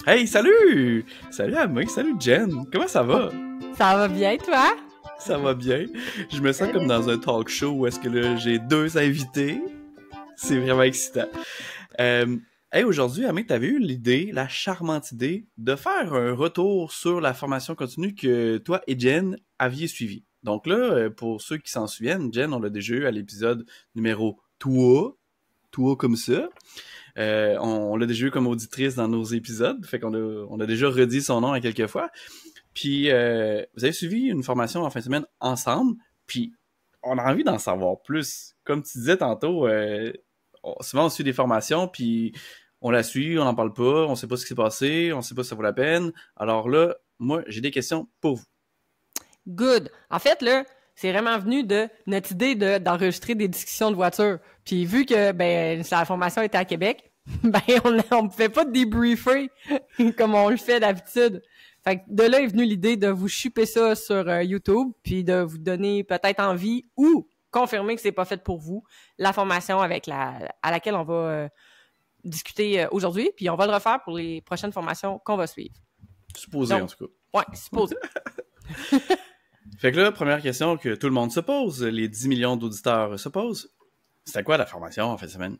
Hey, salut! Salut Amé, salut Jen! Comment ça va? Ça va bien, toi? Ça va bien. Je me sens comme dans un talk show où est-ce que là, j'ai deux invités. C'est vraiment excitant. Hey, aujourd'hui, Amé, t'avais eu l'idée, la charmante idée, de faire un retour sur la formation continue que toi et Jen aviez suivie. Donc là, pour ceux qui s'en souviennent, Jen, on l'a déjà eu à l'épisode numéro 3 comme ça. On l'a déjà eu comme auditrice dans nos épisodes, fait qu'on a déjà redit son nom à quelques fois. Puis vous avez suivi une formation en fin de semaine ensemble, puis on a envie d'en savoir plus. Comme tu disais tantôt, souvent on suit des formations, puis on la suit, on n'en parle pas, on sait pas ce qui s'est passé, on sait pas si ça vaut la peine. Alors là, moi, j'ai des questions pour vous. Good. En fait, là, c'est vraiment venu de notre idée d'enregistrer des discussions de voiture. Puis vu que la formation était à Québec, on pouvait pas débriefer comme on le fait d'habitude. Fait que de là est venue l'idée de vous chipper ça sur YouTube, puis de vous donner peut-être envie ou confirmer que c'est pas fait pour vous, la formation à laquelle on va discuter aujourd'hui, puis on va le refaire pour les prochaines formations qu'on va suivre. Supposé, en tout cas. Ouais, supposé. Fait que là, première question que tout le monde se pose, les 10 millions d'auditeurs se posent. C'était quoi la formation en fin de semaine?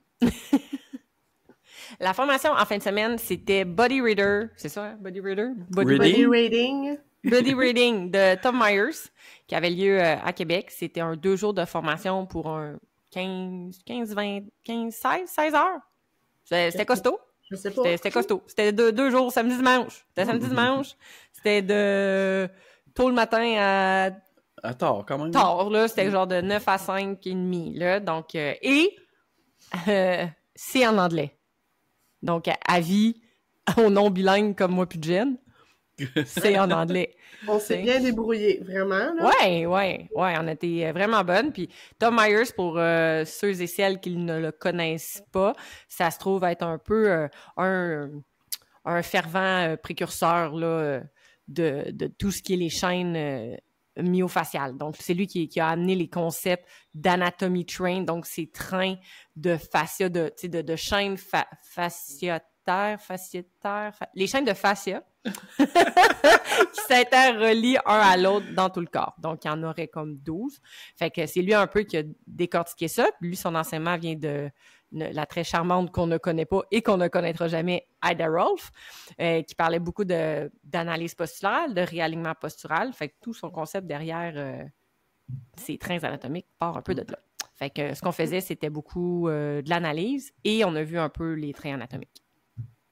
La formation en fin de semaine, c'était Body Reader. C'est ça, hein? Body Reader? Body Reading. Body Reading de Tom Myers, qui avait lieu à Québec. C'était un 2 jours de formation pour un 16 heures. C'était costaud. Je sais pas. C'était costaud. C'était 2 jours, samedi-dimanche. C'était samedi-dimanche. C'était de tôt le matin à tard, quand même. Tard, là. C'était genre de 9 à 5 et demi, là. Donc, c'est en anglais. Donc, avis aux non-bilingues comme moi puis Jen, c'est en anglais. On s'est bien débrouillé, vraiment. Là. Ouais, on était vraiment bonnes. Puis Tom Myers, pour ceux et celles qui ne le connaissent pas, ça se trouve être un peu un fervent précurseur là, de tout ce qui est les chaînes myofaciales. Donc, c'est lui qui a amené les concepts d'anatomy train, donc ces trains de fascia, de chaînes fasciataires, les chaînes de fascia qui s'interrelient un à l'autre dans tout le corps. Donc, il y en aurait comme 12. Fait que c'est lui un peu qui a décortiqué ça. Puis lui, son enseignement vient de la très charmante qu'on ne connaît pas et qu'on ne connaîtra jamais, Ida Rolf, qui parlait beaucoup d'analyse posturale, de réalignement postural. Fait que tout son concept derrière ces trains anatomiques part un peu de là. Fait que ce qu'on faisait, c'était beaucoup de l'analyse et on a vu un peu les trains anatomiques.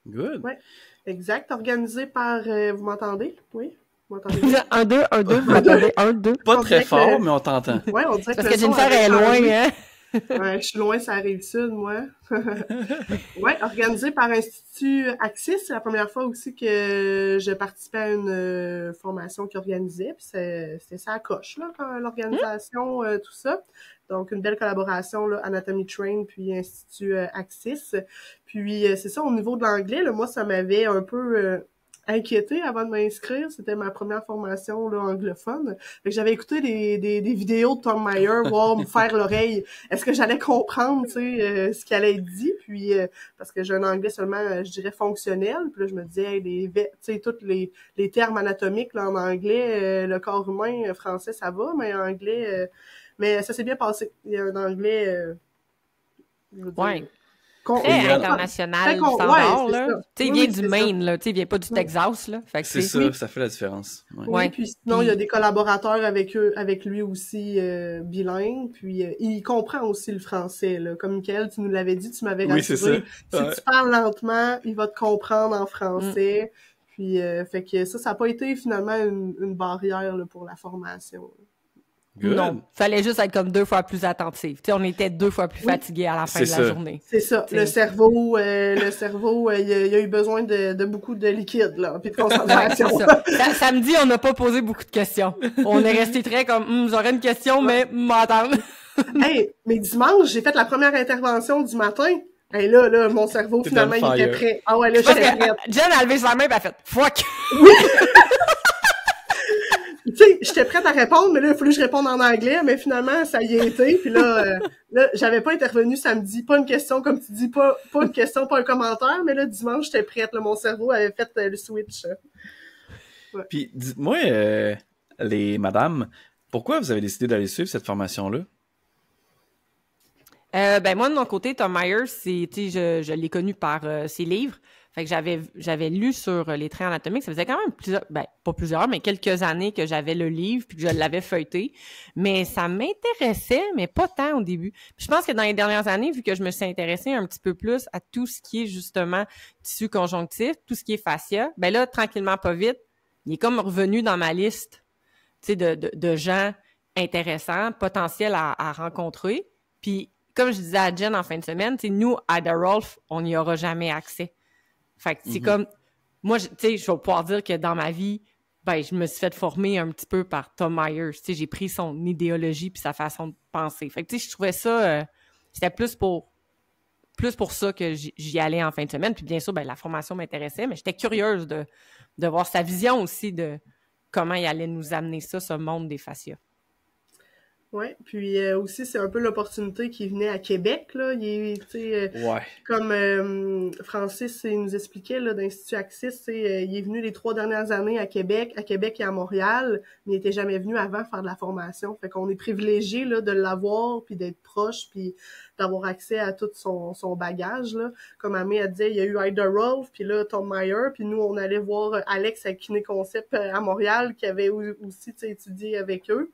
Good. Ouais, exact. Organisé par... vous m'entendez? Oui? Vous m'entendez? 1, 2, vous m'entendez? 1, 2. Pas très fort, mais on t'entend. Ouais, on dirait parce que Jennifer est loin, hein? Ouais, je suis loin, ça arrive sud, moi. Ouais, organisé par Institut Axis. C'est la première fois aussi que je participais à une formation qui organisait. Puis c'était ça à coche, là, l'organisation, tout ça. Donc, une belle collaboration, là, Anatomy Train, puis Institut Axis. Puis, c'est ça, au niveau de l'anglais, là, moi, ça m'avait un peu... inquiétée avant de m'inscrire. C'était ma première formation là, anglophone. Fait que j'avais écouté des vidéos de Tom Myers, voir me faire l'oreille. Est-ce que j'allais comprendre ce qui allait être dit? Puis parce que j'ai un anglais seulement, je dirais, fonctionnel. Puis là, je me disais, tous les termes anatomiques là, en anglais, le corps humain, français, ça va, mais en anglais... mais ça s'est bien passé. Il y a un anglais... ouais. Très international, standard, là. Tu sais, il vient du Maine, là. Tu sais, il vient pas du Texas, là. Fait que c'est ça, ça fait la différence. Ouais. Oui, puis sinon, il y a des collaborateurs avec lui aussi bilingues, puis il comprend aussi le français, là. Comme Michael, tu nous l'avais dit, tu m'avais rassuré. Si tu parles lentement, il va te comprendre en français. Puis, fait que ça n'a pas été finalement une barrière là, pour la formation. Good. Non, fallait juste être comme 2 fois plus attentif. Tu sais, on était 2 fois plus fatigués à la fin de la journée. C'est ça. T'sais. Le cerveau, il a eu besoin de beaucoup de liquide, là, puis de concentration. C'est ça. Samedi, on n'a pas posé beaucoup de questions. On est resté très comme, j'aurais une question, mais m'entendre. Hey, mais dimanche, j'ai fait la première intervention du matin. Hey, là, mon cerveau, finalement, il était prêt. Ah ouais, là, j'étais prête. Jen a levé sa main et elle a fait « Fuck! » tu sais, j'étais prête à répondre, mais là, il fallait que je réponde en anglais, mais finalement, ça y a été. Puis là, j'avais pas intervenu samedi, pas une question, comme tu dis, pas une question, pas un commentaire, mais là, dimanche, j'étais prête. Là, mon cerveau avait fait le switch. Ouais. Puis, dites-moi, les madames, pourquoi vous avez décidé d'aller suivre cette formation-là? Ben moi, de mon côté, Tom Myers, je l'ai connu par ses livres. Fait que j'avais lu sur les traits anatomiques. Ça faisait quand même pas plusieurs, mais quelques années que j'avais le livre puis que je l'avais feuilleté. Mais ça m'intéressait, mais pas tant au début. Puis je pense que dans les dernières années, vu que je me suis intéressée un petit peu plus à tout ce qui est justement tissu conjonctif, tout ce qui est fascia, ben là, tranquillement, pas vite, il est comme revenu dans ma liste, tu sais, de gens intéressants, potentiels à rencontrer. Puis comme je disais à Jen en fin de semaine, nous, à The Rolf, on n'y aura jamais accès. Fait que c'est comme... Moi, je vais pouvoir dire que dans ma vie, ben, je me suis fait former un petit peu par Tom Myers. J'ai pris son idéologie puis sa façon de penser. Fait que je trouvais ça... c'était plus pour ça que j'y allais en fin de semaine. Puis bien sûr, ben, la formation m'intéressait, mais j'étais curieuse de voir sa vision aussi de comment il allait nous amener ça, ce monde des fascias. Oui, puis aussi, c'est un peu l'opportunité qui venait à Québec, là. Comme Francis nous expliquait, là, d'Institut Axis, il est venu les 3 dernières années à Québec et à Montréal, mais il n'était jamais venu avant faire de la formation. Fait qu'on est privilégié, là, de l'avoir, puis d'être proche, puis d'avoir accès à tout son bagage, là. Comme Amé a dit, il y a eu Ida Rolf, puis là, Tom Myers, puis nous, on allait voir Alex à Kiné Concept à Montréal, qui avait aussi, étudié avec eux.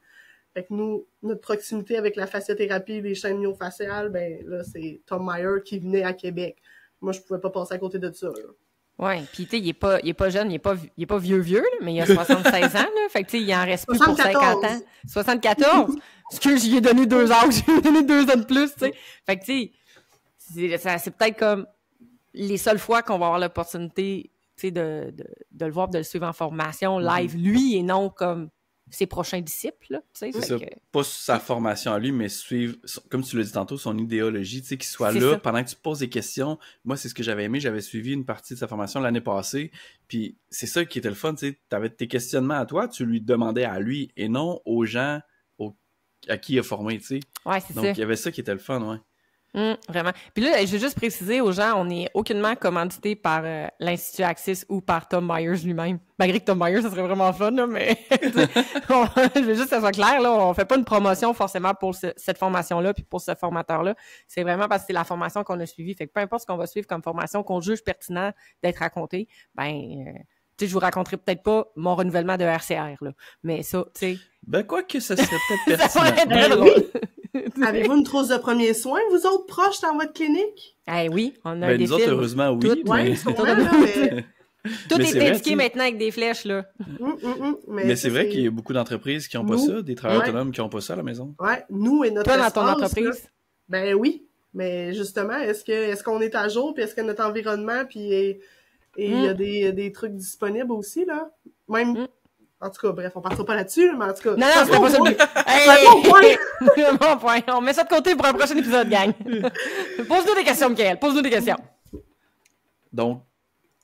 Fait que nous, notre proximité avec la fasciothérapie et les chaînes myofaciales, ben là, c'est Tom Myers qui venait à Québec. Moi, je pouvais pas passer à côté de ça, là. Ouais, puis tu sais, il est pas jeune, il est pas vieux, là, mais il a 76 ans, là. Fait que tu sais, il en reste plus pour 50 ans. 74! Excuse, j'y ai donné 2 ans, j'ai donné 2 ans de plus, tu sais. Fait que tu sais, c'est peut-être comme les seules fois qu'on va avoir l'opportunité, tu sais, de le voir, de le suivre en formation live, lui, et non comme ses prochains disciples, là, tu sais. C'est ça. Pas sa formation à lui, mais suivre, comme tu l'as dit tantôt, son idéologie, tu sais, qu'il soit là pendant que tu poses des questions. Moi, c'est ce que j'avais aimé. J'avais suivi une partie de sa formation l'année passée. Puis c'est ça qui était le fun, tu sais. T'avais tes questionnements à toi, tu lui demandais à lui et non aux gens à qui il a formé, tu sais. Ouais, c'est ça. Donc, il y avait ça qui était le fun, ouais. Vraiment. Puis là, je veux juste préciser aux gens, on n'est aucunement commandité par l'Institut Axis ou par Tom Myers lui-même. Malgré que Tom Myers, ça serait vraiment fun, là, mais je veux juste que ça soit clair, là, on fait pas une promotion forcément pour cette formation-là puis pour ce formateur-là. C'est vraiment parce que c'est la formation qu'on a suivie. Fait que peu importe ce qu'on va suivre comme formation, qu'on juge pertinent d'être raconté, tu sais, je vous raconterai peut-être pas mon renouvellement de RCR, là. Mais ça, tu sais... Ben, quoi que ça serait peut-être pertinent. Ça pourrait être très drôle. Avez-vous une trousse de premiers soins, vous autres, proches dans votre clinique? Eh oui, on a des nous autres, heureusement, oui. Tout, mais... Tout mais est vrai, indiqué maintenant avec des flèches, là. Mais c'est vrai qu'il y a beaucoup d'entreprises qui n'ont pas ça, des travailleurs autonomes qui n'ont pas ça à la maison. Ouais, nous et notre Toi, dans ton entreprise? Là, ben oui, mais justement, est-ce qu'on est à jour, puis est-ce que notre environnement, puis il y a des trucs disponibles aussi, là? Même... En tout cas, bref, on partira pas là-dessus, mais en tout cas... Non, c'était pas ça le but. Hey! Bon point. On met ça de côté pour un prochain épisode, gang. Pose-nous des questions, Mickaël. Pose-nous des questions. Donc,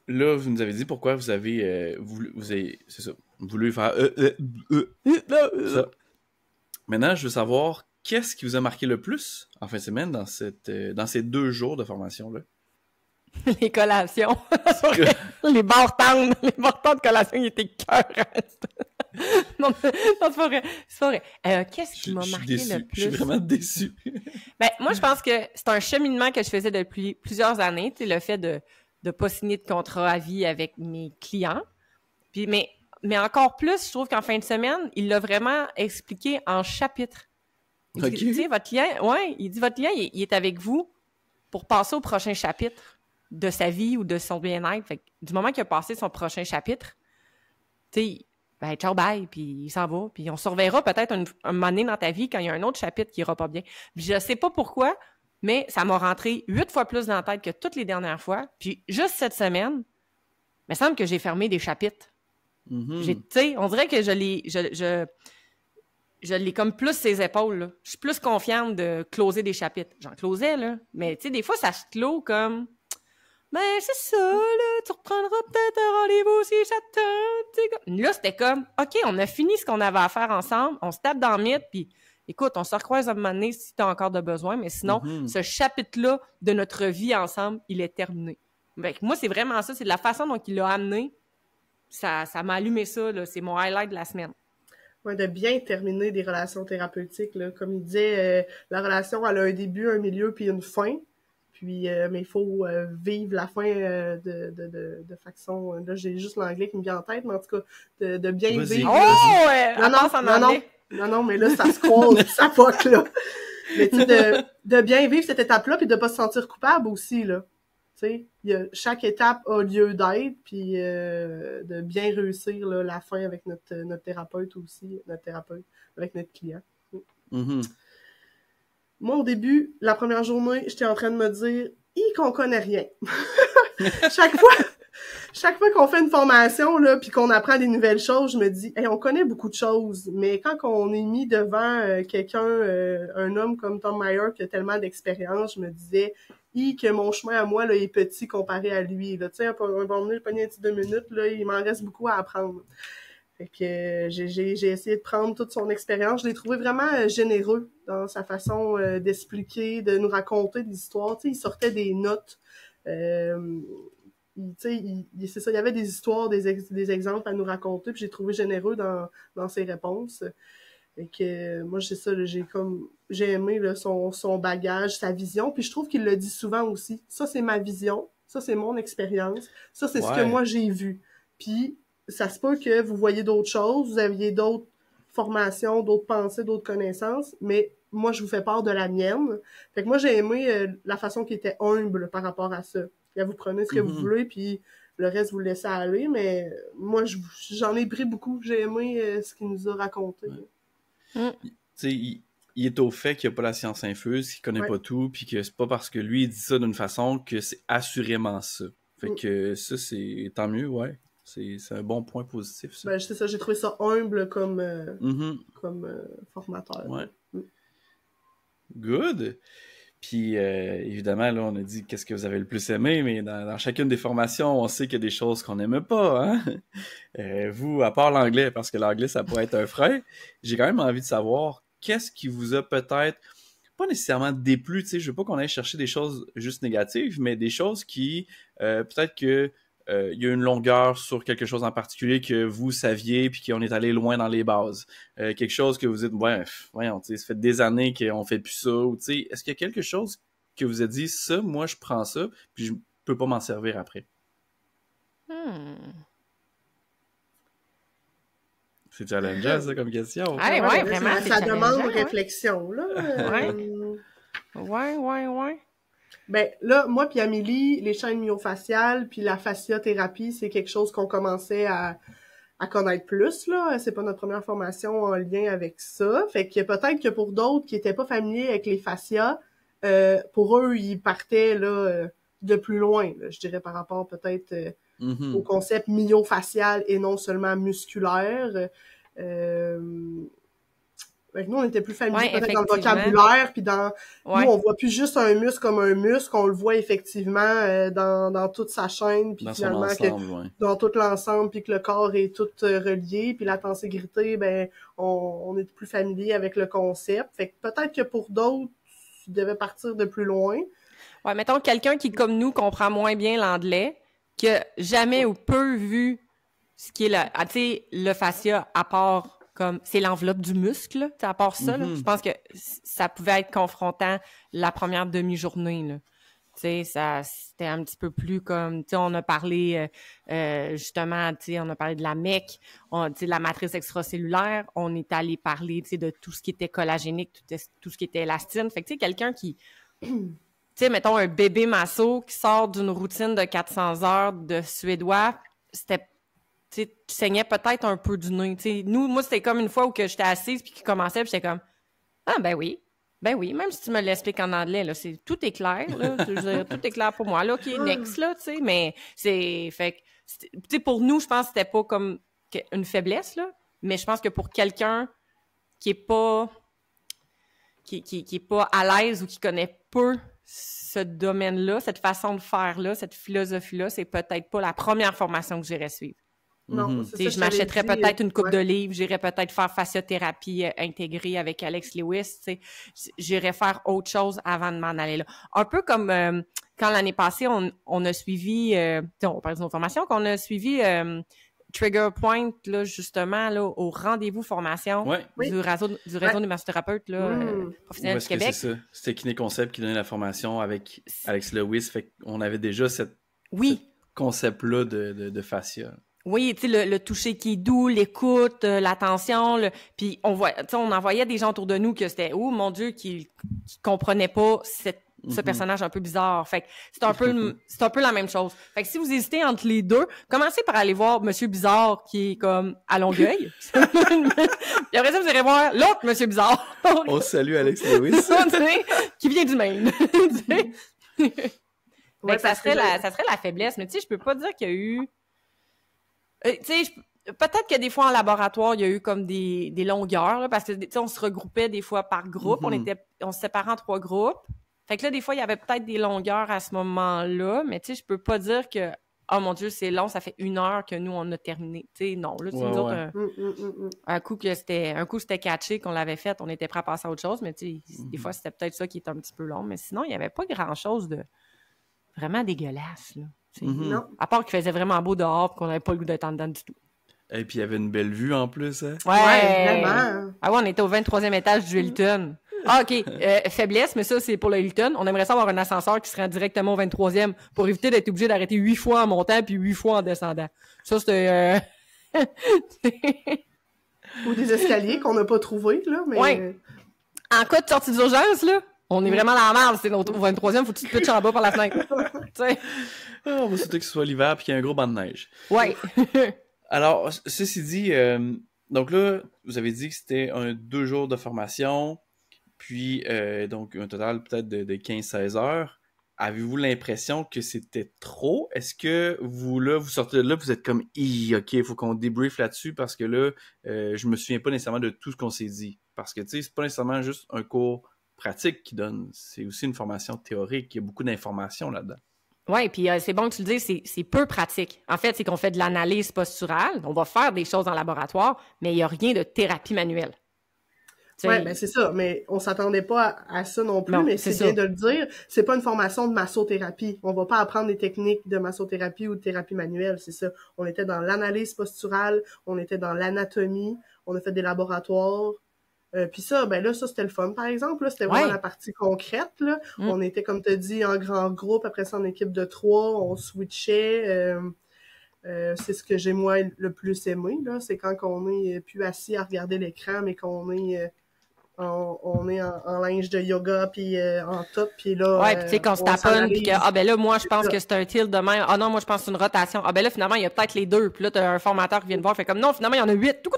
là, vous nous avez dit pourquoi vous avez c'est ça, voulu faire ça. Maintenant, je veux savoir qu'est-ce qui vous a marqué le plus en fin de semaine dans ces 2 jours de formation-là? Les collations. Les barres tendres de collation, ils étaient cœurs. Non, c'est pas vrai. C'est pas vrai. Qu'est-ce qui m'a marqué le plus? Je suis vraiment déçu. Ben, moi, je pense que c'est un cheminement que je faisais depuis plusieurs années, tu sais, le fait de pas signer de contrat à vie avec mes clients. Puis, mais encore plus, je trouve qu'en fin de semaine, il l'a vraiment expliqué en chapitres. Il dit, tu sais, votre client, il est avec vous pour passer au prochain chapitre de sa vie ou de son bien-être. Fait que, du moment qu'il a passé son prochain chapitre, tu sais, ben ciao, bye, puis il s'en va. Puis on se reverra peut-être un moment donné dans ta vie quand il y a un autre chapitre qui ira pas bien. Puis je sais pas pourquoi, mais ça m'a rentré 8 fois plus dans la tête que toutes les dernières fois. Puis juste cette semaine, il me semble que j'ai fermé des chapitres. Tu sais, on dirait que je l'ai comme plus ses épaules, là. Je suis plus confiante de closer des chapitres. J'en closais, là. Mais tu sais, des fois, ça se clôt comme... ben, c'est ça, là, tu reprendras peut-être un rendez-vous si ça te tente. Là, c'était comme, OK, on a fini ce qu'on avait à faire ensemble, on se tape dans le mythe, puis écoute, on se recroise un moment donné si t'as encore de besoin, mais sinon, ce chapitre-là de notre vie ensemble, il est terminé. Fait que moi, c'est vraiment ça, c'est de la façon dont il l'a amené, ça m'a allumé ça, là, c'est mon highlight de la semaine. Ouais, de bien terminer des relations thérapeutiques, là. Comme il disait, la relation, elle a un début, un milieu, puis une fin. Puis, mais il faut vivre la fin de façon... Là, j'ai juste l'anglais qui me vient en tête, mais en tout cas, de bien vivre... Oh! Ouais, non, mais là, ça se croise, ça fuck, là. Mais tu sais, de bien vivre cette étape-là, puis de pas se sentir coupable aussi, là. Tu sais, chaque étape a lieu d'être, puis de bien réussir là, la fin avec notre thérapeute aussi, avec notre client. Moi, au début, la première journée, j'étais en train de me dire qu'on connaît rien. Chaque fois qu'on fait une formation, là, puis qu'on apprend des nouvelles choses, je me dis, on connaît beaucoup de choses, mais quand on est mis devant quelqu'un, un homme comme Tom Meyer qui a tellement d'expérience, je me disais, que mon chemin à moi là, est petit comparé à lui. Tu sais, on va emmener un petit 2 minutes, là, il m'en reste beaucoup à apprendre. Fait que j'ai essayé de prendre toute son expérience. Je l'ai trouvé vraiment généreux dans sa façon d'expliquer, de nous raconter des histoires. Tu sais, il sortait des notes. C'est ça, il y avait des histoires, des exemples à nous raconter, puis j'ai trouvé généreux dans ses réponses. Fait que moi, c'est ça, j'ai aimé là, son bagage, sa vision, puis je trouve qu'il le dit souvent aussi. Ça, c'est ma vision, ça, c'est mon expérience, ça, c'est ce que moi, j'ai vu. Puis, ça se peut que vous voyez d'autres choses, vous aviez d'autres formations, d'autres pensées, d'autres connaissances, mais moi, je vous fais part de la mienne. Fait que moi, j'ai aimé la façon qu'il était humble par rapport à ça. Là, vous prenez ce que vous voulez, puis le reste, vous le laissez aller, mais moi, j'en ai pris beaucoup. J'ai aimé ce qu'il nous a raconté. Tu sais, il est au fait qu'il n'y a pas la science infuse, qu'il connaît pas tout, puis que c'est pas parce que lui il dit ça d'une façon que c'est assurément ça. Fait que ça, c'est tant mieux, ouais. C'est un bon point positif, ça. Ben, c'est ça, j'ai trouvé ça humble comme formateur. Ouais. Good! Puis, évidemment, là, on a dit qu'est-ce que vous avez le plus aimé, mais dans chacune des formations, on sait qu'il y a des choses qu'on n'aime pas, hein? Vous, à part l'anglais, parce que l'anglais, ça pourrait être un frein, j'ai quand même envie de savoir qu'est-ce qui vous a peut-être, pas nécessairement déplu, tu sais, je veux pas qu'on aille chercher des choses juste négatives, mais des choses qui, peut-être que il y a une longueur sur quelque chose en particulier que vous saviez puis qu'on est allé loin dans les bases. Quelque chose que vous dites, voyons, tu sais, ça fait des années qu'on fait plus ça. Ou, tu sais, est-ce qu'il y a quelque chose que vous avez dit, ça, moi, je prends ça, puis je peux pas m'en servir après? C'est challengeant, ça, comme question. Ouais, vraiment, ça demande réflexion, là. Ouais. Ben là, moi puis Amélie, les chaînes myofaciales puis la fasciathérapie, c'est quelque chose qu'on commençait à connaître plus, là. C'est pas notre première formation en lien avec ça. Fait que peut-être que pour d'autres qui étaient pas familiers avec les fascias, pour eux, ils partaient là de plus loin, là, je dirais par rapport peut-être au concept myofacial et non seulement musculaire. Nous, on était plus familiers peut-être dans le vocabulaire, puis nous, on voit plus juste un muscle comme un muscle, on le voit effectivement dans toute sa chaîne, puis finalement dans tout l'ensemble, puis que le corps est tout relié, puis la tenségrité, ben on est plus familier avec le concept. Fait que peut-être que pour d'autres, tu devais partir de plus loin. Ouais, mettons quelqu'un qui, comme nous, comprend moins bien l'anglais, qui a jamais ou peu vu ce qui est le fascia à part comme c'est l'enveloppe du muscle, là, à part ça, là, je pense que ça pouvait être confrontant la première demi-journée, là. Tu sais, c'était un petit peu plus comme, tu sais, on a parlé justement, tu sais, on a parlé de la MEC, tu sais, la matrice extracellulaire, on est allé parler, tu sais, de tout ce qui était collagénique, tout ce qui était élastine. Fait que, tu sais, quelqu'un qui, tu sais, mettons un bébé masso qui sort d'une routine de 400 heures de suédois, c'était tu saignais peut-être un peu du nez. T'sais. Moi, c'était comme une fois où j'étais assise puis qu'il commençait, puis j'étais comme « Ah, ben oui, même si tu me l'expliques en anglais, là, tout est clair, là, je veux dire, tout est clair pour moi, là, OK, next, là, tu sais, mais c'est, fait que, tu sais, pour nous, je pense que c'était pas comme une faiblesse, là, mais je pense que pour quelqu'un qui est pas, qui est pas à l'aise ou qui connaît peu ce domaine-là, cette façon de faire-là, cette philosophie-là, c'est peut-être pas la première formation que j'irais suivre. Non, c'est ça, Je m'achèterais peut-être une coupe ouais. de livres, j'irais peut-être faire fasciothérapie intégrée avec Alex Lewis, j'irais faire autre chose avant de m'en aller là. Un peu comme quand l'année passée, on a suivi, on parle de nos formations, qu'on a suivi Trigger Point, là, justement, là, au rendez-vous formation du réseau des massothérapeutes là, professionnels du Québec. C'est ça. C'était Kiné Concept qui donnait la formation avec Alex Lewis, fait qu'on avait déjà ce concept-là de fascia. Oui, tu sais, le toucher qui est doux, l'écoute, l'attention, puis on en voyait des gens autour de nous que c'était, oh mon Dieu, qui comprenaient pas ce personnage un peu bizarre. Fait que c'est un peu la même chose. Fait que si vous hésitez entre les deux, commencez par aller voir Monsieur Bizarre qui est comme à Longueuil. Puis après ça, vous irez voir l'autre Monsieur Bizarre. On salue Alex Lewis. Qui vient du Maine. Ça serait la faiblesse, mais tu sais, je peux pas dire qu'il y a eu... peut-être que des fois en laboratoire, il y a eu comme des longueurs, là, parce que on se regroupait des fois par groupe, on se séparait en 3 groupes. Fait que là, des fois, il y avait peut-être des longueurs à ce moment-là, mais tu sais, je peux pas dire que oh mon Dieu, c'est long, ça fait 1 heure que nous, on a terminé. Tu sais, non, là, nous autres, un coup c'était catché, qu'on l'avait fait, on était prêts à passer à autre chose, mais tu sais, des fois, c'était peut-être ça qui était un petit peu long, mais sinon, il y avait pas grand-chose de vraiment dégueulasse, là. Non. À part qu'il faisait vraiment beau dehors et qu'on n'avait pas le goût d'être en dedans du tout. Et puis il y avait une belle vue en plus, hein? Ouais, vraiment. Ah ouais, on était au 23e étage du Hilton. Ah, OK. Faiblesse, mais ça, c'est pour le Hilton. On aimerait ça avoir un ascenseur qui se rend directement au 23e pour éviter d'être obligé d'arrêter 8 fois en montant puis 8 fois en descendant. Ça, c'était... Ou des escaliers qu'on n'a pas trouvés, là, mais... Ouais. En cas de sortie d'urgence, là, on est vraiment dans la merde. C'est au 23e, faut que tu te pitches en bas par la fenêtre. On va souhaiter que ce soit l'hiver et qu'il y ait un gros banc de neige. Ouais. Alors, ceci dit, donc là, vous avez dit que c'était 2 jours de formation, puis donc un total peut-être de 15-16 heures. Avez-vous l'impression que c'était trop? Est-ce que vous sortez de là, vous êtes comme « OK, il faut qu'on débrief là-dessus parce que là, je me souviens pas nécessairement de tout ce qu'on s'est dit. » Parce que, tu sais, c'est pas nécessairement juste un cours pratique qui donne, c'est aussi une formation théorique. Il y a beaucoup d'informations là-dedans. Oui, puis c'est bon que tu le dises, c'est peu pratique. En fait, c'est qu'on fait de l'analyse posturale, on va faire des choses en laboratoire, mais il n'y a rien de thérapie manuelle. Oui, ben c'est ça, mais on s'attendait pas à ça non plus, mais c'est bien de le dire. C'est pas une formation de massothérapie. On va pas apprendre des techniques de massothérapie ou de thérapie manuelle, c'est ça. On était dans l'analyse posturale, on était dans l'anatomie, on a fait des laboratoires. Puis ça, ben là, ça, c'était le fun, par exemple. Là, c'était vraiment la partie concrète, là. On était, comme tu as dit, en grand groupe, après ça, en équipe de 3, on switchait. C'est ce que j'ai, moi, le plus aimé, là. C'est quand on est plus assis à regarder l'écran, mais qu'on est... on est en linge de yoga, puis en top, puis là... Ouais, puis tu sais, qu'on se taponne, puis que, ah ben là, moi, je pense que c'est un tilt de même. Ah non, moi, je pense que c'est une rotation. Ah ben là, finalement, il y a peut-être les deux. Puis là, t'as un formateur qui vient te voir, fait comme, non, finalement, il y en a 8. Puis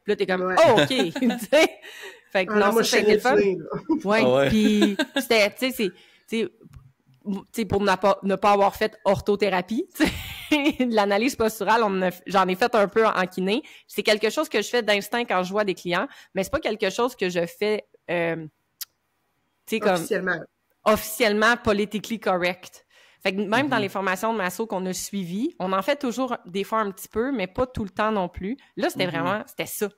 là, t'es comme, oh, OK. Tu sais? Fait que non, ça, c'était le fun. Ouais, puis c'était, tu sais, pour ne pas avoir fait orthothérapie, de l'analyse posturale, j'en ai fait un peu en kiné. C'est quelque chose que je fais d'instinct quand je vois des clients, mais c'est pas quelque chose que je fais, tu sais, comme officiellement politically correct. Fait que même dans les formations de masso qu'on a suivies, on en fait toujours des fois un petit peu, mais pas tout le temps non plus. Là, c'était vraiment, c'était ça.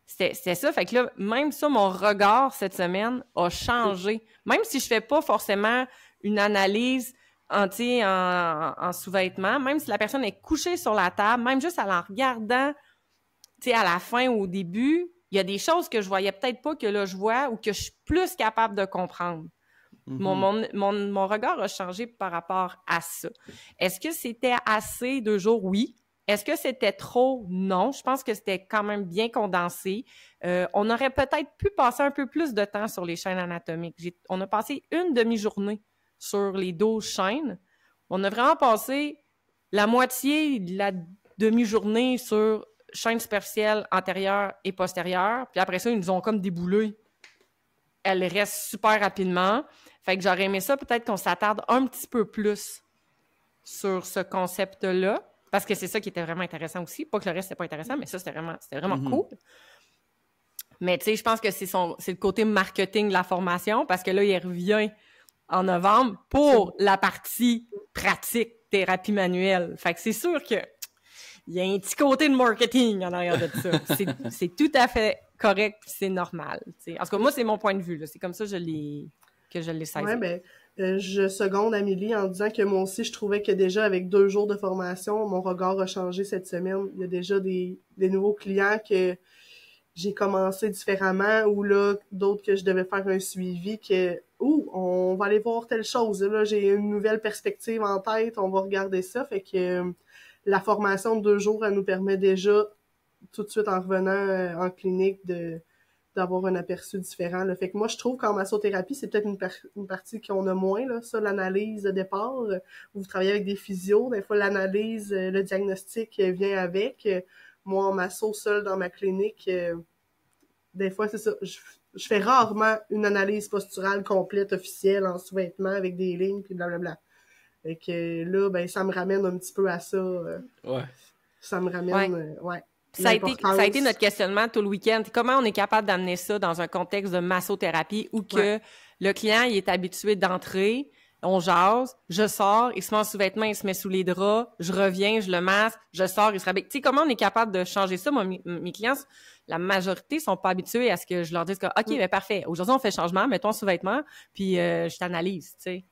C'était ça. Fait que là, même ça, mon regard cette semaine a changé. Même si je fais pas forcément une analyse en sous-vêtements, même si la personne est couchée sur la table, même juste en la regardant, tu sais, à la fin ou au début, il y a des choses que je voyais peut-être pas que là je vois ou que je suis plus capable de comprendre. Mon regard a changé par rapport à ça. Est-ce que c'était assez 2 jours? Oui. Est-ce que c'était trop? Non. Je pense que c'était quand même bien condensé. On aurait peut-être pu passer un peu plus de temps sur les chaînes anatomiques. On a passé une demi-journée sur les 12 chaînes. On a vraiment passé la moitié de la demi-journée sur chaîne superficielle antérieure et postérieure. Puis après ça, ils nous ont comme déboulé. Elle reste super rapidement. Fait que j'aurais aimé ça, peut-être qu'on s'attarde un petit peu plus sur ce concept-là. Parce que c'est ça qui était vraiment intéressant aussi. Pas que le reste, c'était pas intéressant, mais ça, c'était vraiment cool. Mais tu sais, je pense que c'est le côté marketing de la formation, parce que là, il revient en novembre pour la partie pratique, thérapie manuelle. Fait que c'est sûr que il y a un petit côté de marketing en arrière de ça. C'est tout à fait correct, c'est normal. T'sais. En tout cas, moi, c'est mon point de vue. Là. C'est comme ça que je l'ai saisi. Ouais, ben, je seconde Amélie en disant que moi aussi, je trouvais que déjà, avec 2 jours de formation, mon regard a changé cette semaine. Il y a déjà des nouveaux clients que j'ai commencé différemment ou là, d'autres que je devais faire un suivi que on va aller voir telle chose. Là, j'ai une nouvelle perspective en tête, on va regarder ça. Fait que la formation de 2 jours, elle nous permet déjà, tout de suite en revenant en clinique, d'avoir un aperçu différent. Là. Fait que moi, je trouve qu'en massothérapie, c'est peut-être une partie qu'on a moins, là. Ça, l'analyse de départ, où vous travaillez avec des physios, des fois, l'analyse, le diagnostic vient avec. Moi, en masso, seul dans ma clinique, des fois, c'est ça. Je fais rarement une analyse posturale complète, officielle, en sous-vêtements, avec des lignes, puis blablabla. Fait que là, ben, ça me ramène un petit peu à ça. Ouais. Ça me ramène, Ça a été notre questionnement tout le week-end. Comment on est capable d'amener ça dans un contexte de massothérapie où que le client il est habitué d'entrer, on jase, je sors, il se met en sous-vêtements, il se met sous les draps, je reviens, je le masse, je sors, il se rabaisse. Tu sais, comment on est capable de changer ça? Moi, mes clients, la majorité sont pas habitués à ce que je leur dise que, OK, ben parfait, aujourd'hui, on fait changement, mets-toi en sous-vêtements, puis je t'analyse, tu sais.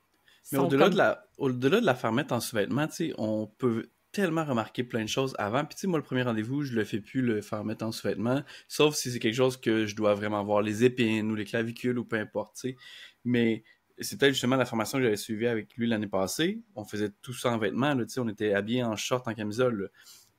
Mais au-delà de la faire mettre en sous-vêtements, tu sais, on peut tellement remarquer plein de choses avant. Puis tu sais, moi, le premier rendez-vous, je le fais plus le faire mettre en sous-vêtements, sauf si c'est quelque chose que je dois vraiment voir, les épines ou les clavicules ou peu importe, tu sais. Mais c'est peut-être justement la formation que j'avais suivie avec lui l'année passée. On faisait tout ça en vêtements, là, tu sais, on était habillés en short, en camisole, là.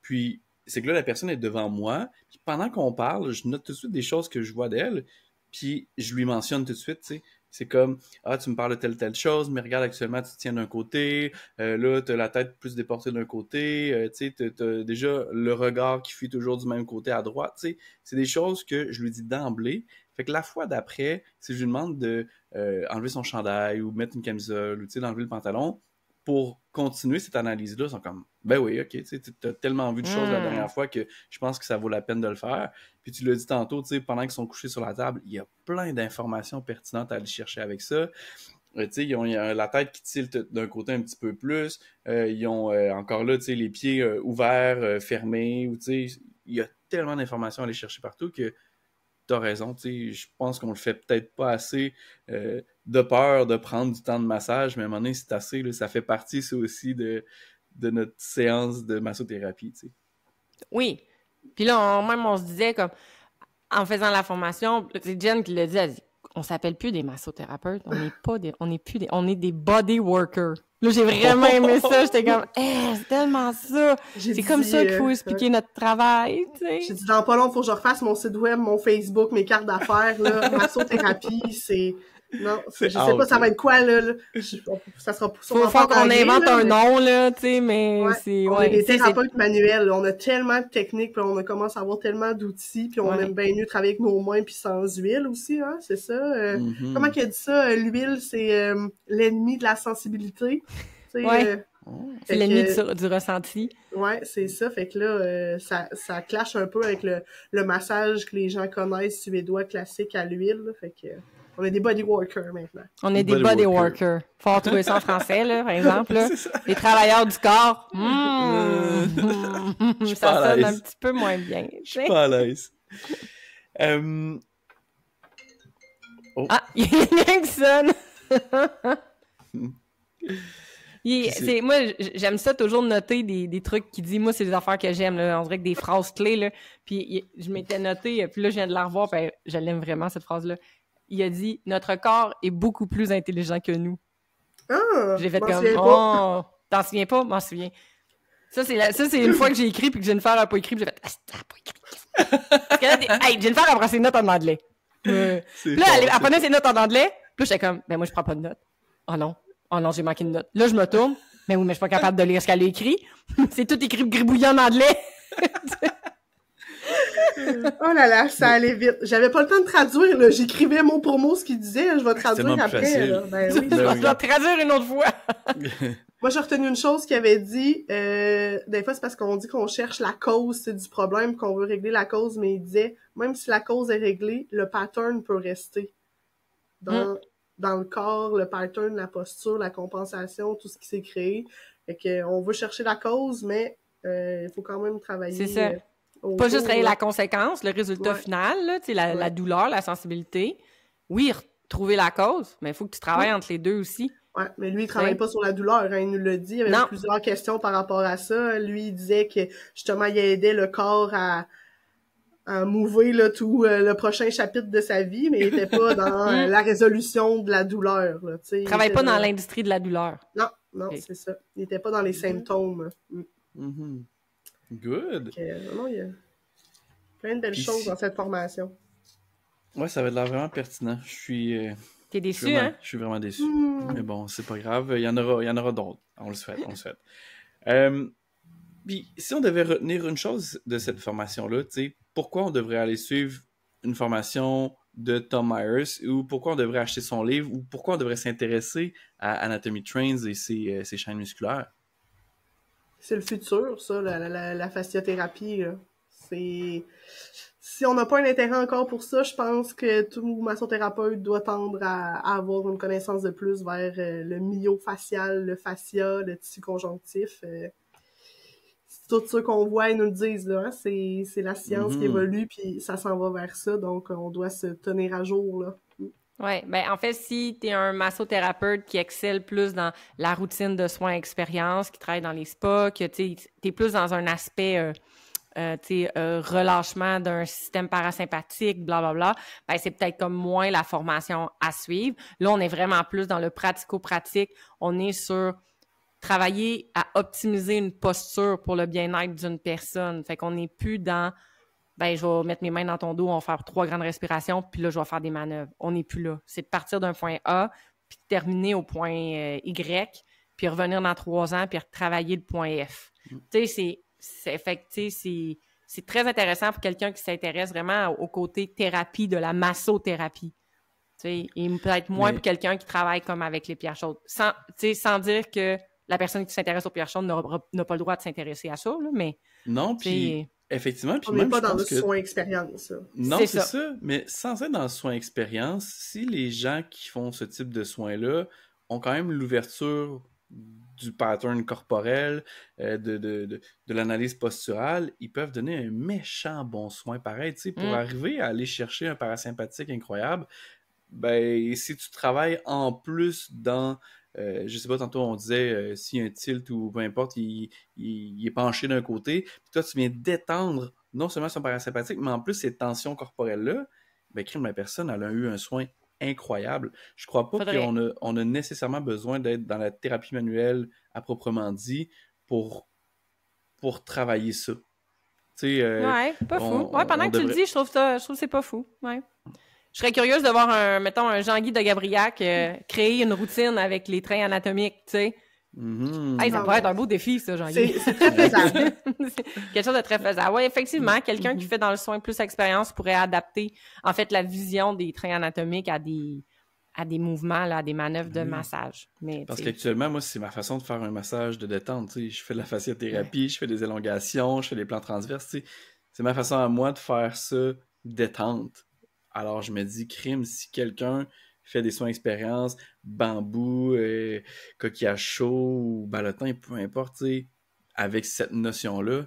Puis c'est que là, la personne est devant moi, puis pendant qu'on parle, je note tout de suite des choses que je vois d'elle, puis je lui mentionne tout de suite, tu sais. C'est comme, tu me parles de telle chose, mais regarde, actuellement, tu te tiens d'un côté, là, t'as la tête plus déportée d'un côté, tu sais, t'as déjà le regard qui fuit toujours du même côté à droite, tu sais. C'est des choses que je lui dis d'emblée. Fait que la fois d'après, si je lui demande de enlever son chandail ou mettre une camisole ou, tu sais, d'enlever le pantalon, pour continuer cette analyse-là, ils sont comme, ben oui, ok, tu sais, t'as tellement vu de choses la dernière fois que je pense que ça vaut la peine de le faire. Puis tu l'as dit tantôt, tu sais, pendant qu'ils sont couchés sur la table, il y a plein d'informations pertinentes à aller chercher avec ça. Tu sais, ils ont la tête qui tilte d'un côté un petit peu plus. Ils ont encore là, tu sais, les pieds ouverts, fermés. Ou tu sais, il y a tellement d'informations à aller chercher partout que t'as raison. Tu sais, je pense qu'on le fait peut-être pas assez de peur de prendre du temps de massage, mais à un moment donné, c'est assez. Là, ça fait partie, ça aussi, de notre séance de massothérapie. Tu sais. Oui. Puis là, on se disait comme, en faisant la formation, c'est Jen qui l'a dit, elle dit, on s'appelle plus des massothérapeutes, on est des body workers. Là, j'ai vraiment aimé ça, j'étais comme, c'est tellement ça. C'est comme ça qu'il faut expliquer notre travail, tu sais. J'ai dit, dans pas long, faut que je refasse mon site web, mon Facebook, mes cartes d'affaires, là. Massothérapie, c'est... Non, je sais pas ça va être quoi, là. Ça sera faut qu'on invente un nom, là, tu sais, mais c'est... On est des thérapeutes manuels, là. On a tellement de techniques, puis on commence à avoir tellement d'outils, puis on aime bien mieux travailler avec nos mains, puis sans huile aussi, hein, c'est ça. Comment qu'il a dit ça? L'huile, c'est l'ennemi de la sensibilité. C'est l'ennemi du ressenti. Ouais, c'est ça. Fait que là, ça clash un peu avec le massage que les gens connaissent suédois classique à l'huile, là. Fait que... On est des body workers maintenant. On est des body workers. Faut retrouver ça en français, là, par exemple. Là. Les travailleurs du corps. Ça sonne un petit peu moins bien. Je suis pas à l'aise. Ah, il y a rien qui sonne. Moi, j'aime ça toujours noter des trucs qui disent, moi, c'est des affaires que j'aime, là. On dirait que des phrases clés, là. Puis je m'étais noté, puis là, je viens de la revoir, puis je l'aime vraiment, cette phrase-là. Il a dit « Notre corps est beaucoup plus intelligent que nous. » J'ai fait comme « Oh, t'en souviens pas? » M'en souviens. Ça, c'est une fois que j'ai écrit puis que Jennifer a pas écrit, puis j'ai fait « Ah, t'as pas écrit! » Parce que là, hey, Jennifer a pris ses notes en anglais. Puis là, elle prenait ses notes en anglais, puis là, j'étais comme « Ben moi, je prends pas de notes. » Oh non, j'ai manqué de notes. Là, je me tourne. « Mais oui, mais je suis pas capable de lire ce qu'elle a écrit. C'est tout écrit gribouillant en anglais. » Oh là là, ça allait vite. J'avais pas le temps de traduire, là. J'écrivais mot pour mot ce qu'il disait. Je vais traduire après. Là. Ben oui. Je vais traduire une autre fois. Moi, j'ai retenu une chose qu'il avait dit. Des fois, c'est parce qu'on dit qu'on cherche la cause du problème, qu'on veut régler la cause, mais il disait, même si la cause est réglée, le pattern peut rester. dans le corps, le pattern, la posture, la compensation, tout ce qui s'est créé. Fait qu'on veut chercher la cause, mais il faut quand même travailler. C'est ça. Pas juste travailler la conséquence, le résultat final, là, la douleur, la sensibilité. Oui, trouver la cause, mais il faut que tu travailles entre les deux aussi. Ouais, mais lui, il travaille pas sur la douleur, hein, il nous l'a dit. Il y avait plusieurs questions par rapport à ça. Lui, il disait que, justement, il aidait le corps à mouver là, tout le prochain chapitre de sa vie, mais il était pas dans la résolution de la douleur. Là, il travaille pas dans l'industrie de la douleur. Non, c'est ça. Il était pas dans les symptômes. Good. Non, il y a plein de belles choses dans cette formation. Ouais, ça va être l'air vraiment pertinent. T'es déçu, hein? Je suis vraiment déçu. Mais bon, c'est pas grave. Il y en aura d'autres. On le souhaite. Puis, si on devait retenir une chose de cette formation-là, tu sais, pourquoi on devrait aller suivre une formation de Tom Myers, ou pourquoi on devrait acheter son livre, ou pourquoi on devrait s'intéresser à Anatomy Trains et ses chaînes musculaires? C'est le futur, ça, la fasciathérapie. Là. Si on n'a pas un intérêt encore pour ça, je pense que tout massothérapeute doit tendre à avoir une connaissance de plus vers le myofacial, le fascia, le tissu conjonctif. C'est tout ça qu'on voit, ils nous le disent, là. Hein? C'est la science qui évolue, puis ça s'en va vers ça, donc on doit se tenir à jour, là. Oui, ben en fait, si tu es un massothérapeute qui excelle plus dans la routine de soins expérience, qui travaille dans les spas, que tu es plus dans un aspect relâchement d'un système parasympathique, blablabla, ben c'est peut-être comme moins la formation à suivre. Là, on est vraiment plus dans le pratico-pratique. On est sur travailler à optimiser une posture pour le bien-être d'une personne. Fait qu'on n'est plus dans ben je vais mettre mes mains dans ton dos, on va faire 3 grandes respirations, puis là, je vais faire des manœuvres. On n'est plus là. C'est de partir d'un point A, puis de terminer au point Y, puis revenir dans 3 ans, puis retravailler le point F. Tu sais, c'est très intéressant pour quelqu'un qui s'intéresse vraiment au côté thérapie de la massothérapie. Tu sais, et peut-être moins pour quelqu'un qui travaille comme avec les pierres chaudes. Sans dire que la personne qui s'intéresse aux pierres chaudes n'a pas le droit de s'intéresser à ça, là, mais... Non, puis... Effectivement. Puis on n'est pas dans le soin expérience. Non, c'est ça. Mais sans être dans le soin expérience, si les gens qui font ce type de soins-là ont quand même l'ouverture du pattern corporel, de l'analyse posturale, ils peuvent donner un méchant bon soin pareil. Tu sais, pour arriver à aller chercher un parasympathique incroyable, ben si tu travailles en plus dans... je sais pas, tantôt on disait s'il y a un tilt ou peu importe, il est penché d'un côté, puis toi tu viens détendre non seulement son parasympathique, mais en plus ces tensions corporelles-là, ben crime, la personne, elle a eu un soin incroyable. Je crois pas qu'on a nécessairement besoin d'être dans la thérapie manuelle à proprement dit pour travailler ça. Ouais, pas fou. Pendant que tu le dis, je trouve que c'est pas fou. Ouais. Je serais curieuse de voir un Jean-Guy de Gabriac créer une routine avec les trains anatomiques, tu sais. Hey, ça pourrait être un beau défi, ça, Jean-Guy. C'est très faisable. C'est quelque chose de très faisable. Oui, effectivement, quelqu'un qui fait dans le soin plus expérience pourrait adapter, en fait, la vision des trains anatomiques à des mouvements, là, à des manœuvres de massage. Mais, parce qu'actuellement, moi, c'est ma façon de faire un massage de détente. Tu sais. Je fais de la fasciathérapie, je fais des élongations, je fais des plans transverses. Tu sais. C'est ma façon à moi de faire ça détente. Alors, je me dis, crime, si quelqu'un fait des soins expérience, bambou, coquillage chaud ou ballotin, peu importe, tu sais, avec cette notion-là,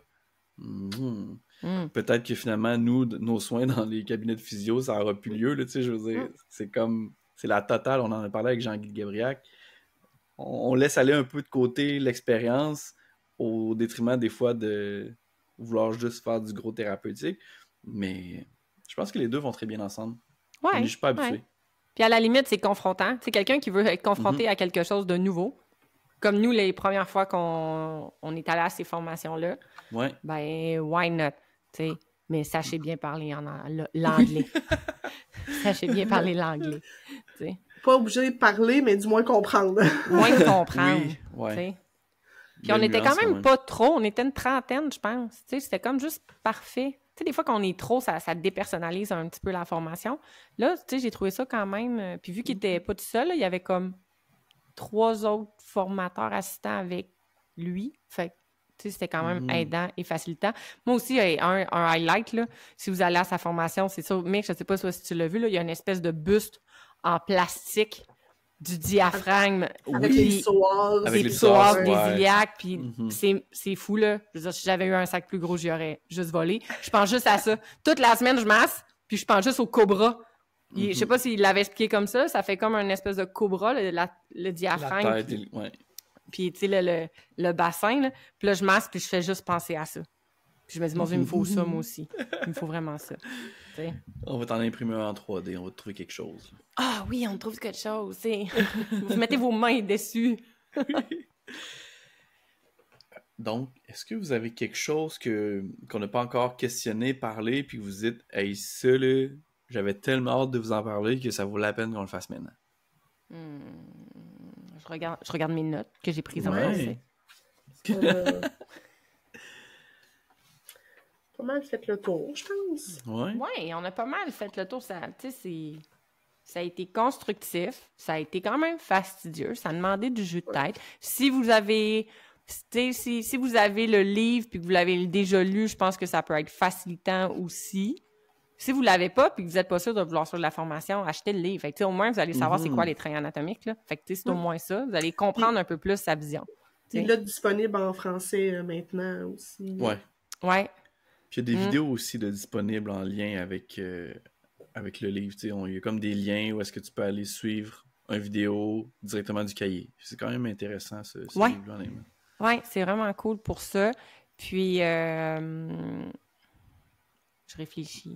peut-être que finalement, nous, nos soins dans les cabinets de physio, ça aura plus lieu, là, tu sais, je veux dire, c'est la totale, on en a parlé avec Jean-Guy Gabriac. On laisse aller un peu de côté l'expérience au détriment des fois de vouloir juste faire du gros thérapeutique, mais je pense que les deux vont très bien ensemble. Ouais, je suis pas habitué. Ouais. Puis à la limite, c'est confrontant. C'est quelqu'un qui veut être confronté à quelque chose de nouveau. Comme nous, les premières fois qu'on est allé à ces formations-là, ben, why not? T'sais. Mais sachez bien parler l'anglais. Sachez bien parler l'anglais. T'sais. Pas obligé de parler, mais du moins comprendre. Moins de comprendre. Oui, puis on était quand même pas trop. On était une trentaine, je pense. T'sais, c'était comme juste parfait. Tu sais, des fois, quand on est trop, ça dépersonnalise un petit peu la formation. Là, tu sais, j'ai trouvé ça quand même... puis vu qu'il était pas tout seul, là, il y avait comme 3 autres formateurs assistants avec lui. Fait que, tu sais, c'était quand même aidant et facilitant. Moi aussi, un highlight, là, si vous allez à sa formation, c'est ça. Mais je sais pas si tu l'as vu, là, il y a une espèce de buste en plastique du diaphragme, Avec Oui. les psoas. Avec des les psoas, psoas, des ouais. iliaques, puis Mhm. c'est fou, là. Je veux dire, si j'avais eu un sac plus gros, j'y aurais juste volé. Je pense juste à ça. Toute la semaine, je masse, puis je pense juste au cobra. Je sais pas s'il l'avait expliqué comme ça fait comme une espèce de cobra, le La diaphragme, tête, ouais. puis tu sais, le bassin, là. Puis là, je masse, puis je fais juste penser à ça. Puis je me dis, mon Dieu, il me faut ça, moi aussi. Il me faut vraiment ça. T'sais. On va t'en imprimer un en 3D, on va te trouver quelque chose. Ah oui, on trouve quelque chose, t'sais. Vous mettez vos mains dessus. Donc, est-ce que vous avez quelque chose qu'on n'a pas encore questionné, parlé, puis que vous dites, hey, ça, là, j'avais tellement hâte de vous en parler que ça vaut la peine qu'on le fasse maintenant? Je regarde mes notes que j'ai prises en Ouais. français. Pas mal fait le tour, je pense. Ouais. Ouais, on a pas mal fait le tour. Ça a été constructif. Ça a été quand même fastidieux. Ça a demandé du jus de tête. Si vous avez... Si vous avez le livre puis que vous l'avez déjà lu, je pense que ça peut être facilitant aussi. Si vous l'avez pas puis que vous n'êtes pas sûr de vouloir suivre la formation, achetez le livre. Fait que, au moins, vous allez savoir c'est quoi les traits anatomiques. Là. Fait que c'est au moins ça. Vous allez comprendre un peu plus sa vision. Il est disponible en français maintenant aussi. Ouais. Ouais. Puis il y a des vidéos aussi disponibles en lien avec le livre. Il y a comme des liens où est-ce que tu peux aller suivre une vidéo directement du cahier. C'est quand même intéressant, ce livre-là, honnêtement. Oui, c'est vraiment cool pour ça. Puis, je réfléchis.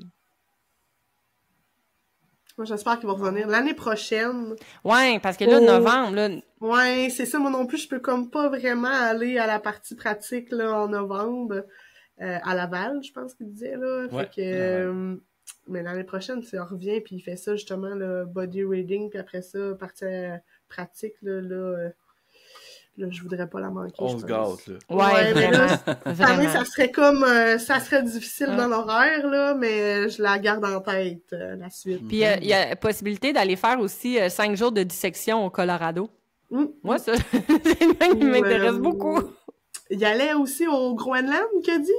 Moi, j'espère qu'il va revenir l'année prochaine. Oui, parce que là, novembre, là... Ouais, c'est ça. Moi non plus, je peux comme pas vraiment aller à la partie pratique là, en novembre. À Laval, je pense qu'il disait, là. Ouais, fait que... mais l'année prochaine, ça revient, puis il fait ça, justement, le body reading, puis après ça, partie pratique, là, je voudrais pas la manquer. On se gâte, là. Ouais, mais là, cette année, vraiment. ça serait comme... ça serait difficile dans l'horaire, là, mais je la garde en tête, la suite. Puis, il y a possibilité d'aller faire aussi 5 jours de dissection au Colorado. Moi, ça, il m'intéresse beaucoup. Il y allait aussi au Groenland, qu'a dit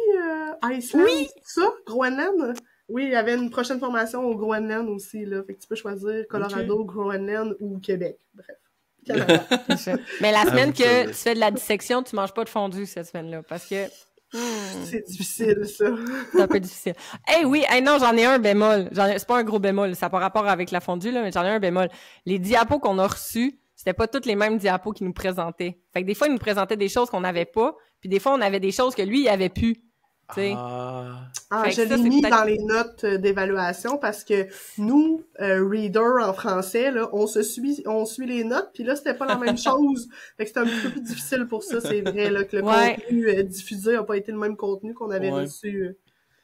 Iceland, Oui! ça, Groenland. Oui, il y avait une prochaine formation au Groenland aussi, là. Fait que tu peux choisir Colorado, Groenland ou Québec. Bref. Canada. Mais la semaine que tu fais de la dissection, tu manges pas de fondue cette semaine-là, parce que... C'est difficile, ça. C'est un peu difficile. Oui, non, j'en ai un bémol. C'est pas un gros bémol, ça n'a pas rapport avec la fondue, là, mais j'en ai un bémol. Les diapos qu'on a reçus, c'était pas toutes les mêmes diapos qu'il nous présentait. Fait que des fois, il nous présentait des choses qu'on n'avait pas, puis des fois, on avait des choses que lui, il avait plus. Je l'ai mis dans les notes d'évaluation parce que nous, reader en français, là, on suit les notes, puis là, c'était pas la même chose. Fait que c'était un petit peu plus difficile pour ça, c'est vrai, là, que le contenu diffusé n'a pas été le même contenu qu'on avait reçu.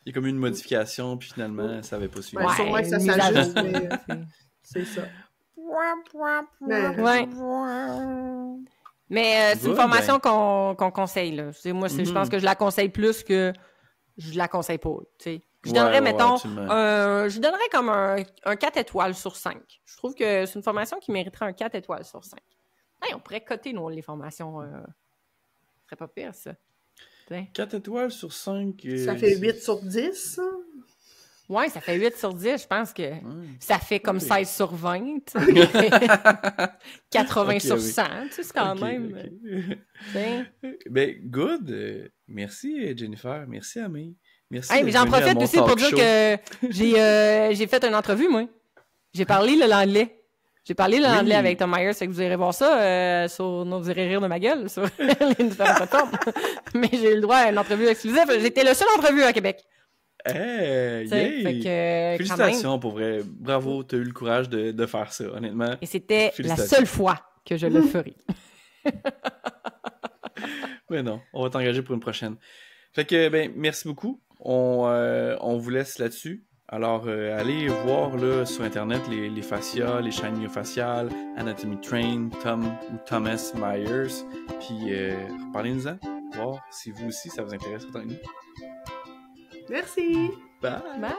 Il y a comme une modification, puis finalement, ça n'avait pas suivi. Ouais, sûrement que ça s'ajuste, mais c'est ça. Mais c'est une formation qu'on conseille, là. Moi, je pense que je la conseille plus que je la conseille pas, tu sais. Je donnerais, mettons, je donnerais comme un 4 étoiles sur 5. Je trouve que c'est une formation qui mériterait un 4 étoiles sur 5. On pourrait coter, nous, les formations. Ce serait pas pire, ça. T'sais. 4 étoiles sur 5. Ça fait 8 sur 10, ça? Ouais, ça fait 8 sur 10. Je pense que ça fait comme 16 sur 20. 80 sur 100, tu sais, c'est quand même... Ben, good. Merci, Jennifer. Merci, Amé. Merci. Mais j'en profite aussi pour dire que j'ai fait une entrevue, moi. J'ai parlé l'anglais. J'ai parlé l'anglais avec Tom Myers, fait que vous irez voir ça sur nos Vous irez rire de ma gueule, sur les différentes plateformes. Mais j'ai eu le droit à une entrevue exclusive. J'étais le seul entrevue à Québec. Félicitations pour vrai. Bravo, t'as eu le courage de faire ça, honnêtement. Et c'était la seule fois que je le ferai. Mais non, on va t'engager pour une prochaine. Fait que, ben, merci beaucoup. On vous laisse là-dessus. Alors, allez voir là, sur Internet les fascias, les chaînes myofaciales, Anatomy Train, Tom ou Thomas Myers. Puis, parlez-nous-en. Voir si vous aussi, ça vous intéresse autant que nous. Merci. Bye. Bye.